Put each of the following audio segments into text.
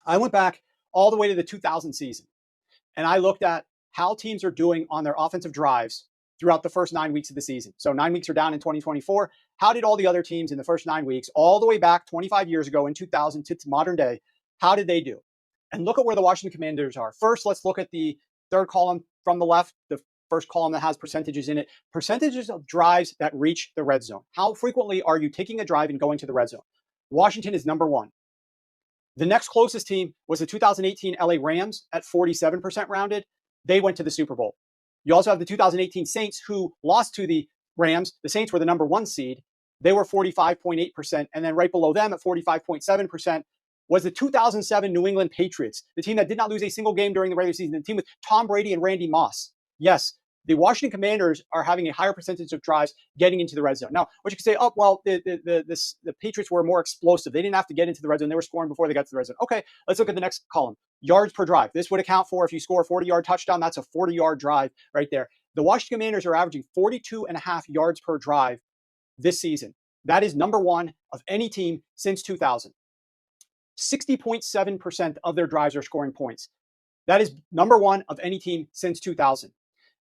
I went back all the way to the 2000 season, and I looked at how teams are doing on their offensive drives throughout the first 9 weeks of the season. So 9 weeks are down in 2024. How did all the other teams in the first 9 weeks, all the way back 25 years ago in 2000 to modern day, how did they do? And look at where the Washington Commanders are. First, let's look at the third column from the left, the first column that has percentages in it. Percentages of drives that reach the red zone. How frequently are you taking a drive and going to the red zone? Washington is number one. The next closest team was the 2018 LA Rams at 47% rounded. They went to the Super Bowl. You also have the 2018 Saints, who lost to the Rams. The Saints were the number one seed. They were 45.8%. And then right below them at 45.7% was the 2007 New England Patriots, the team that did not lose a single game during the regular season, the team with Tom Brady and Randy Moss. Yes, the Washington Commanders are having a higher percentage of drives getting into the red zone. Now, what you could say, oh, well, the Patriots were more explosive. They didn't have to get into the red zone. They were scoring before they got to the red zone. Okay, let's look at the next column. Yards per drive. This would account for, if you score a 40-yard touchdown, that's a 40-yard drive right there. The Washington Commanders are averaging 42.5 yards per drive this season. That is number one of any team since 2000. 60.7% of their drives are scoring points. That is number one of any team since 2000.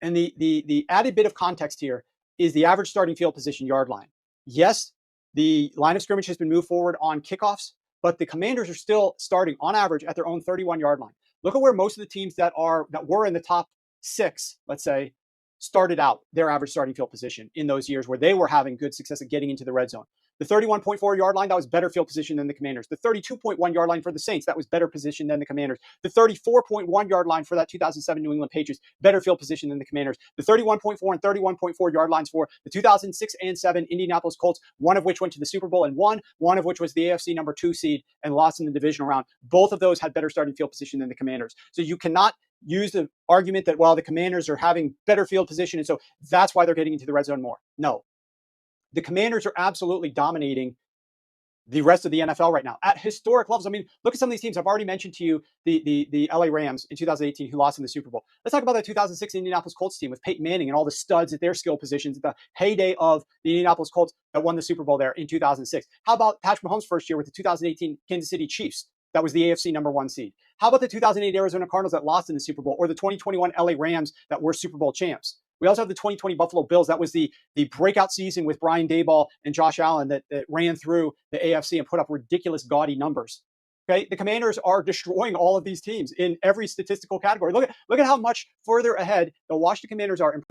And the added bit of context here is the average starting field position yard line. Yes, the line of scrimmage has been moved forward on kickoffs, but the Commanders are still starting on average at their own 31-yard line. Look at where most of the teams that were in the top six, let's say, started out their average starting field position in those years where they were having good success at getting into the red zone. The 31.4-yard line, that was better field position than the Commanders. The 32.1-yard line for the Saints, that was better position than the Commanders. The 34.1-yard line for that 2007 New England Patriots, better field position than the Commanders. The 31.4 and 31.4-yard lines for the 2006 and 7 Indianapolis Colts, one of which went to the Super Bowl and won, one of which was the AFC number 2 seed and lost in the divisional round. Both of those had better starting field position than the Commanders. So you cannot use the argument that, well, the Commanders are having better field position, and so that's why they're getting into the red zone more. No. The Commanders are absolutely dominating the rest of the NFL right now at historic levels. I mean, look at some of these teams. I've already mentioned to you the LA Rams in 2018 who lost in the Super Bowl. Let's talk about the 2006 Indianapolis Colts team with Peyton Manning and all the studs at their skill positions at the heyday of the Indianapolis Colts that won the Super Bowl there in 2006. How about Patrick Mahomes' first year with the 2018 Kansas City Chiefs? That was the AFC number 1 seed. How about the 2008 Arizona Cardinals that lost in the Super Bowl, or the 2021 LA Rams that were Super Bowl champs? We also have the 2020 Buffalo Bills. That was the breakout season with Brian Daboll and Josh Allen that ran through the AFC and put up ridiculous, gaudy numbers. Okay, the Commanders are destroying all of these teams in every statistical category. Look at how much further ahead the Washington Commanders are.